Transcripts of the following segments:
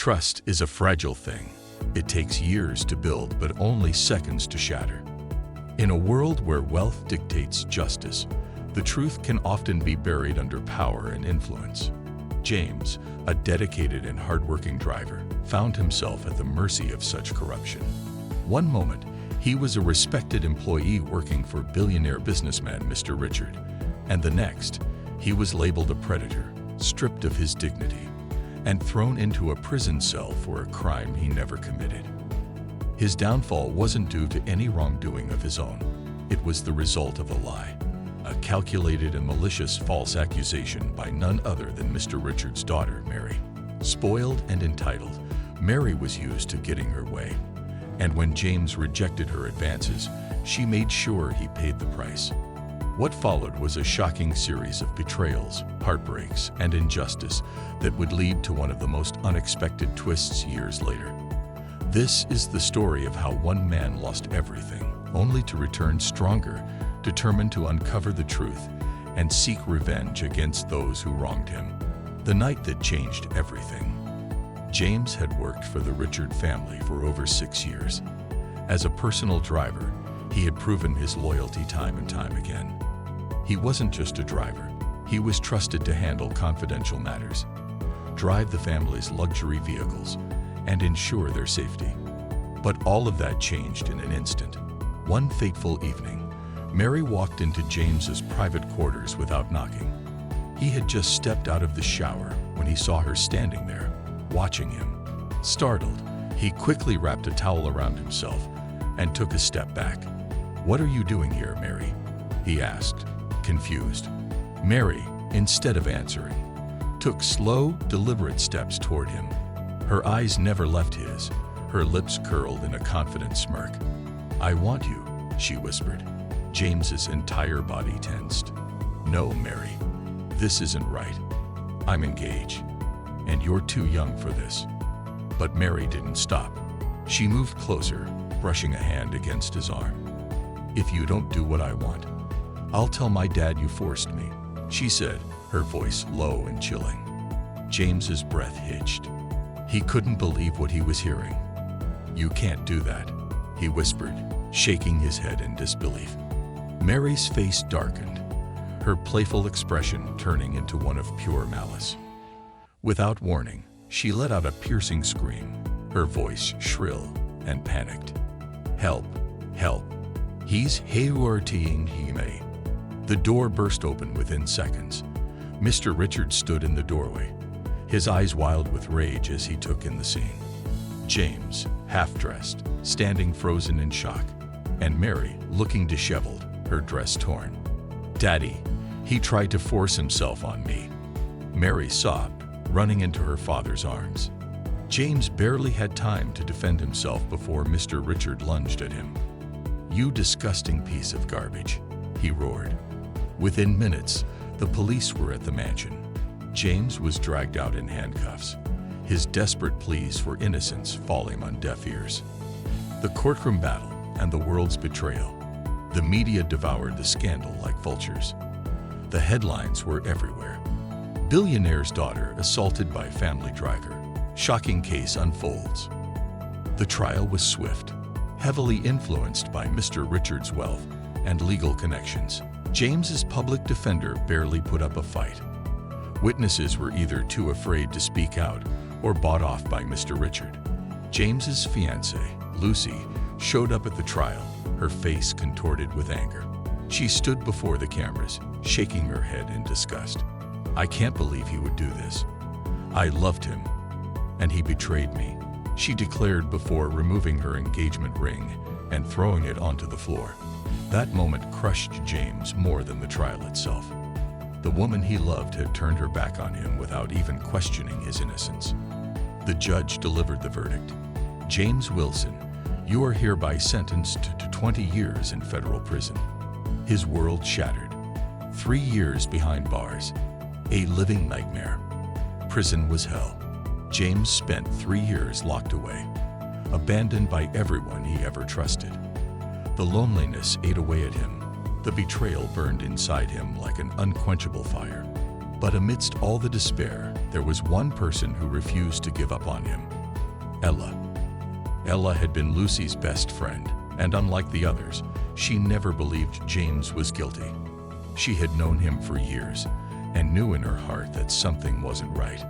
Trust is a fragile thing. It takes years to build, but only seconds to shatter. In a world where wealth dictates justice, the truth can often be buried under power and influence. James, a dedicated and hardworking driver, found himself at the mercy of such corruption. One moment, he was a respected employee working for billionaire businessman Mr. Richard, and the next, he was labeled a predator, stripped of his dignity, and thrown into a prison cell for a crime he never committed. His downfall wasn't due to any wrongdoing of his own. It was the result of a lie, a calculated and malicious false accusation by none other than Mr. Richard's daughter, Mary. Spoiled and entitled, Mary was used to getting her way. And when James rejected her advances, she made sure he paid the price. What followed was a shocking series of betrayals, heartbreaks, and injustice that would lead to one of the most unexpected twists years later. This is the story of how one man lost everything, only to return stronger, determined to uncover the truth and seek revenge against those who wronged him. The night that changed everything. James had worked for the Richard family for over 6 years. As a personal driver, he had proven his loyalty time and time again. He wasn't just a driver. He was trusted to handle confidential matters, drive the family's luxury vehicles, and ensure their safety. But all of that changed in an instant. One fateful evening, Mary walked into James's private quarters without knocking. He had just stepped out of the shower when he saw her standing there, watching him. Startled, he quickly wrapped a towel around himself and took a step back. "What are you doing here, Mary?" he asked, confused. Mary, instead of answering, took slow, deliberate steps toward him. Her eyes never left his, her lips curled in a confident smirk. "I want you," she whispered. James's entire body tensed. "No, Mary, this isn't right. I'm engaged, and you're too young for this." But Mary didn't stop. She moved closer, brushing a hand against his arm. "If you don't do what I want, I'll tell my dad you forced me," she said, her voice low and chilling. James's breath hitched. He couldn't believe what he was hearing. "You can't do that," he whispered, shaking his head in disbelief. Mary's face darkened, her playful expression turning into one of pure malice. Without warning, she let out a piercing scream, her voice shrill and panicked. "Help! Help! He's hurting me!" The door burst open within seconds. Mr. Richard stood in the doorway, his eyes wild with rage as he took in the scene. James, half-dressed, standing frozen in shock, and Mary, looking disheveled, her dress torn. "Daddy, he tried to force himself on me," Mary sobbed, running into her father's arms. James barely had time to defend himself before Mr. Richard lunged at him. "You disgusting piece of garbage," he roared. Within minutes, the police were at the mansion. James was dragged out in handcuffs, his desperate pleas for innocence falling on deaf ears. The courtroom battle and the world's betrayal. The media devoured the scandal like vultures. The headlines were everywhere. Billionaire's daughter assaulted by family driver. Shocking case unfolds. The trial was swift, heavily influenced by Mr. Richard's wealth and legal connections. James's public defender barely put up a fight. Witnesses were either too afraid to speak out or bought off by Mr. Richard. James's fiancée, Lucy, showed up at the trial, her face contorted with anger. She stood before the cameras, shaking her head in disgust. "I can't believe he would do this. I loved him, and he betrayed me," she declared before removing her engagement ring and throwing it onto the floor. That moment crushed James more than the trial itself. The woman he loved had turned her back on him without even questioning his innocence. The judge delivered the verdict. "James Wilson, you are hereby sentenced to 20 years in federal prison." His world shattered. 3 years behind bars. A living nightmare. Prison was hell. James spent 3 years locked away, abandoned by everyone he ever trusted. The loneliness ate away at him. The betrayal burned inside him like an unquenchable fire. But amidst all the despair, there was one person who refused to give up on him. Ella. Ella had been Lucy's best friend, and unlike the others, she never believed James was guilty. She had known him for years and knew in her heart that something wasn't right.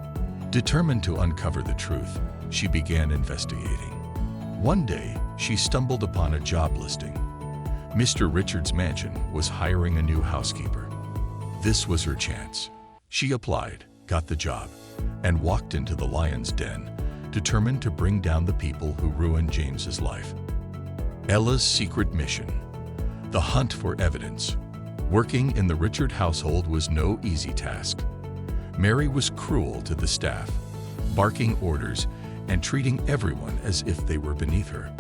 Determined to uncover the truth, she began investigating. One day, she stumbled upon a job listing. Mr. Richards' mansion was hiring a new housekeeper. This was her chance. She applied, got the job, and walked into the lion's den, determined to bring down the people who ruined James's life. Ella's secret mission: the hunt for evidence. Working in the Richard household was no easy task. Mary was cruel to the staff, barking orders and treating everyone as if they were beneath her.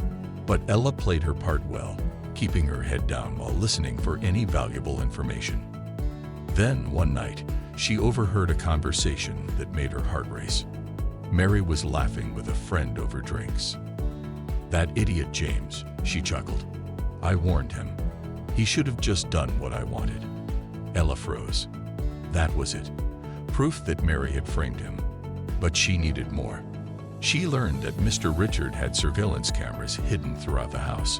But Ella played her part well, keeping her head down while listening for any valuable information. Then, one night, she overheard a conversation that made her heart race. Mary was laughing with a friend over drinks. "That idiot James," she chuckled. "I warned him. He should have just done what I wanted." Ella froze. That was it. Proof that Mary had framed him. But she needed more. She learned that Mr. Richard had surveillance cameras hidden throughout the house.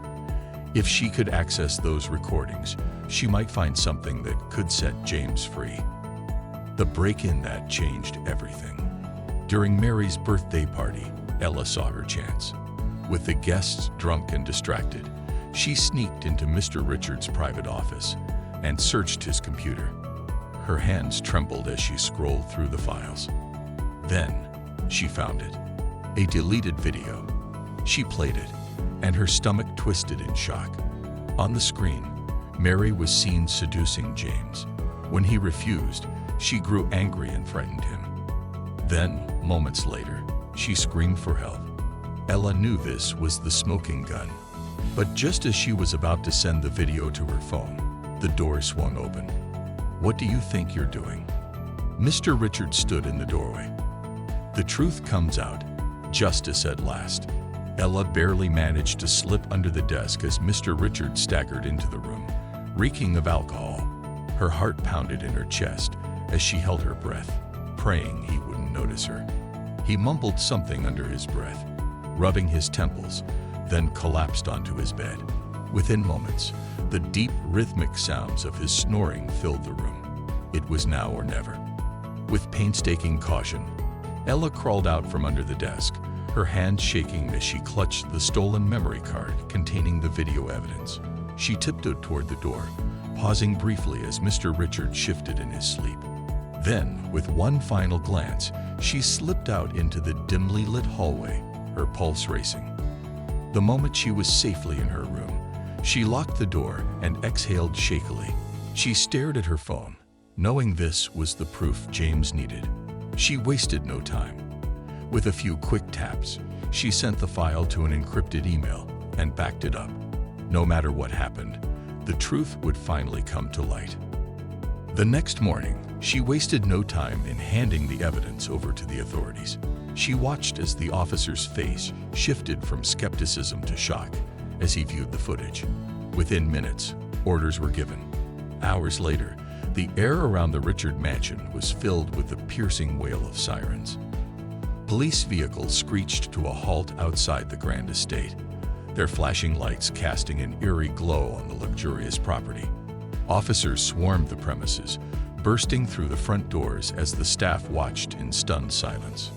If she could access those recordings, she might find something that could set James free. The break-in that changed everything. During Mary's birthday party, Ella saw her chance. With the guests drunk and distracted, she sneaked into Mr. Richard's private office and searched his computer. Her hands trembled as she scrolled through the files. Then, she found it. A deleted video. She played it, and her stomach twisted in shock. On the screen, Mary was seen seducing James. When he refused, she grew angry and threatened him. Then, moments later, she screamed for help. Ella knew this was the smoking gun. But just as she was about to send the video to her phone, the door swung open. "What do you think you're doing?" Mr. Richard stood in the doorway. The truth comes out. Justice at last. Ella barely managed to slip under the desk as Mr. Richard staggered into the room, reeking of alcohol. Her heart pounded in her chest as she held her breath, praying he wouldn't notice her. He mumbled something under his breath, rubbing his temples, then collapsed onto his bed. Within moments, the deep, rhythmic sounds of his snoring filled the room. It was now or never. With painstaking caution, Ella crawled out from under the desk, her hands shaking as she clutched the stolen memory card containing the video evidence. She tiptoed toward the door, pausing briefly as Mr. Richard shifted in his sleep. Then, with one final glance, she slipped out into the dimly lit hallway, her pulse racing. The moment she was safely in her room, she locked the door and exhaled shakily. She stared at her phone, knowing this was the proof James needed. She wasted no time. With a few quick taps, she sent the file to an encrypted email and backed it up. No matter what happened, the truth would finally come to light. The next morning, she wasted no time in handing the evidence over to the authorities. She watched as the officer's face shifted from skepticism to shock as he viewed the footage. Within minutes, orders were given. Hours later, the air around the Richard mansion was filled with the piercing wail of sirens. Police vehicles screeched to a halt outside the grand estate, their flashing lights casting an eerie glow on the luxurious property. Officers swarmed the premises, bursting through the front doors as the staff watched in stunned silence.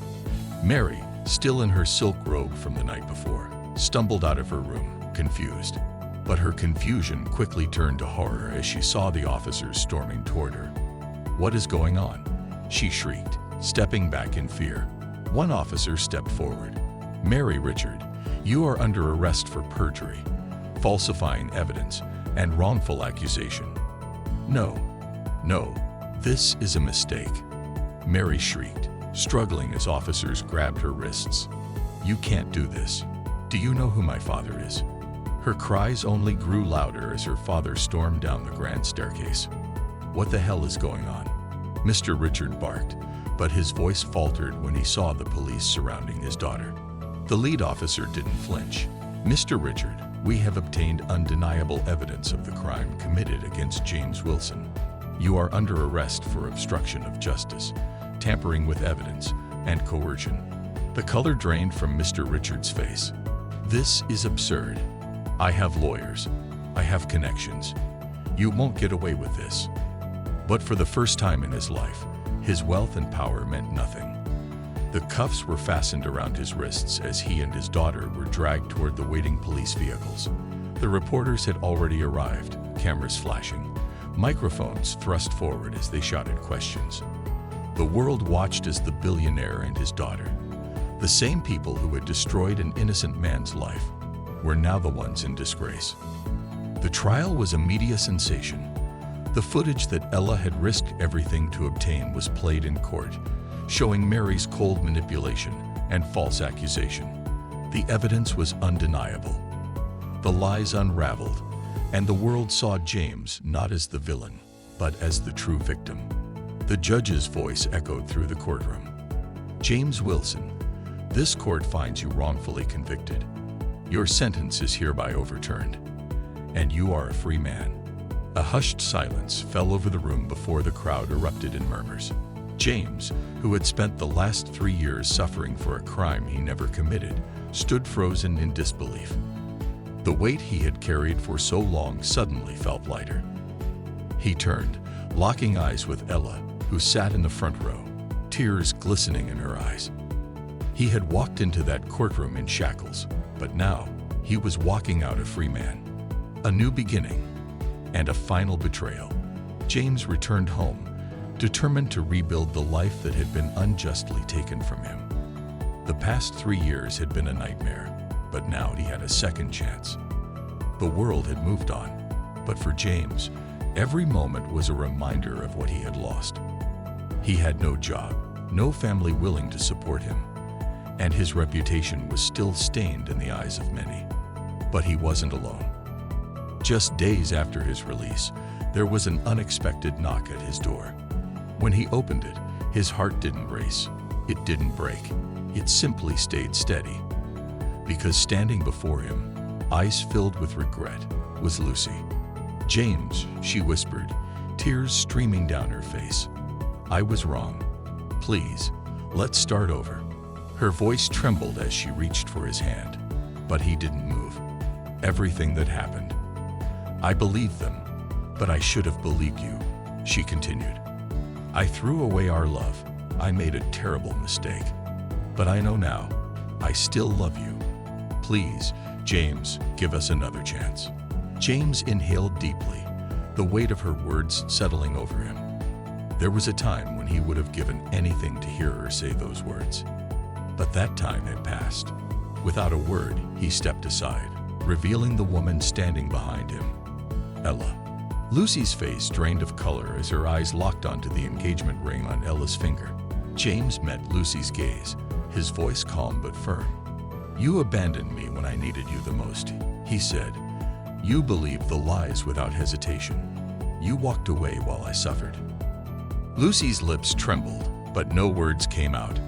Mary, still in her silk robe from the night before, stumbled out of her room, confused. But her confusion quickly turned to horror as she saw the officers storming toward her. "What is going on?" she shrieked, stepping back in fear. One officer stepped forward. "Mary Richard, you are under arrest for perjury, falsifying evidence, and wrongful accusation." No, this is a mistake," Mary shrieked, struggling as officers grabbed her wrists. "You can't do this. Do you know who my father is?" Her cries only grew louder as her father stormed down the grand staircase. "What the hell is going on?" Mr. Richard barked, but his voice faltered when he saw the police surrounding his daughter. The lead officer didn't flinch. "Mr. Richard, we have obtained undeniable evidence of the crime committed against James Wilson. You are under arrest for obstruction of justice, tampering with evidence, and coercion. The color drained from Mr. Richards' face. "This is absurd. I have lawyers. I have connections. You won't get away with this." But for the first time in his life, his wealth and power meant nothing. The cuffs were fastened around his wrists as he and his daughter were dragged toward the waiting police vehicles. The reporters had already arrived, cameras flashing, microphones thrust forward as they shouted questions. The world watched as the billionaire and his daughter, the same people who had destroyed an innocent man's life, were now the ones in disgrace. The trial was a media sensation. The footage that Ella had risked everything to obtain was played in court, showing Mary's cold manipulation and false accusation. The evidence was undeniable. The lies unraveled, and the world saw James not as the villain, but as the true victim. The judge's voice echoed through the courtroom. "James Wilson, this court finds you wrongfully convicted. Your sentence is hereby overturned, and you are a free man." A hushed silence fell over the room before the crowd erupted in murmurs. James, who had spent the last 3 years suffering for a crime he never committed, stood frozen in disbelief. The weight he had carried for so long suddenly felt lighter. He turned, locking eyes with Ella, who sat in the front row, tears glistening in her eyes. He had walked into that courtroom in shackles, but now he was walking out a free man. A new beginning, and a final betrayal. James returned home, determined to rebuild the life that had been unjustly taken from him. The past 3 years had been a nightmare, but now he had a second chance. The world had moved on, but for James, every moment was a reminder of what he had lost. He had no job, no family willing to support him, and his reputation was still stained in the eyes of many. But he wasn't alone. Just days after his release, there was an unexpected knock at his door. When he opened it, his heart didn't race. It didn't break. It simply stayed steady. Because standing before him, eyes filled with regret, was Lucy. "James," she whispered, tears streaming down her face. "I was wrong. Please, let's start over." Her voice trembled as she reached for his hand, but he didn't move. "Everything that happened, I believed them, but I should have believed you," she continued. "I threw away our love. I made a terrible mistake. But I know now, I still love you. Please, James, give us another chance." James inhaled deeply, the weight of her words settling over him. There was a time when he would have given anything to hear her say those words. But that time had passed. Without a word, he stepped aside, revealing the woman standing behind him. Ella. Lucy's face drained of color as her eyes locked onto the engagement ring on Ella's finger. James met Lucy's gaze, his voice calm but firm. "You abandoned me when I needed you the most," he said. "You believed the lies without hesitation. You walked away while I suffered." Lucy's lips trembled, but no words came out.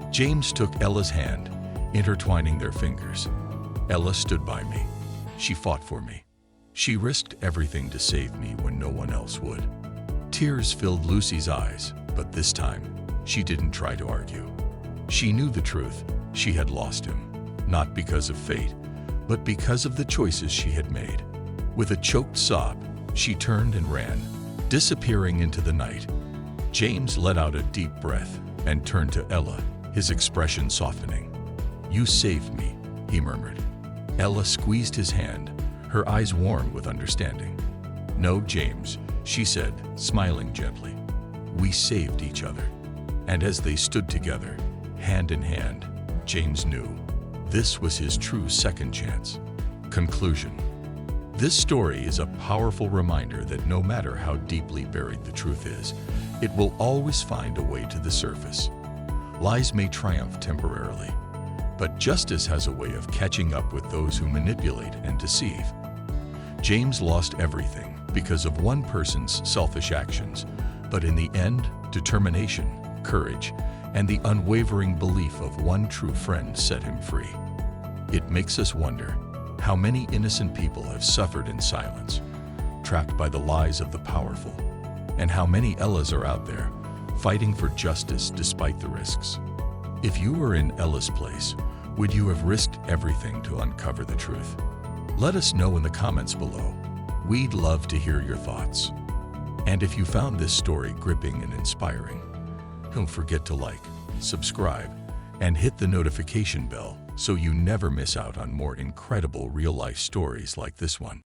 James took Ella's hand, intertwining their fingers. "Ella stood by me. She fought for me. She risked everything to save me when no one else would." Tears filled Lucy's eyes, but this time, she didn't try to argue. She knew the truth. She had lost him, not because of fate, but because of the choices she had made. With a choked sob, she turned and ran, disappearing into the night. James let out a deep breath and turned to Ella, his expression softening. "You saved me," he murmured. Ella squeezed his hand, her eyes warm with understanding. "No, James," she said, smiling gently. "We saved each other." And as they stood together, hand in hand, James knew this was his true second chance. Conclusion. This story is a powerful reminder that no matter how deeply buried the truth is, it will always find a way to the surface. Lies may triumph temporarily, but justice has a way of catching up with those who manipulate and deceive. James lost everything because of one person's selfish actions, but in the end, determination, courage, and the unwavering belief of one true friend set him free. It makes us wonder how many innocent people have suffered in silence, trapped by the lies of the powerful, and how many Ellas are out there fighting for justice despite the risks. If you were in Ella's place, would you have risked everything to uncover the truth? Let us know in the comments below. We'd love to hear your thoughts. And if you found this story gripping and inspiring, don't forget to like, subscribe, and hit the notification bell so you never miss out on more incredible real-life stories like this one.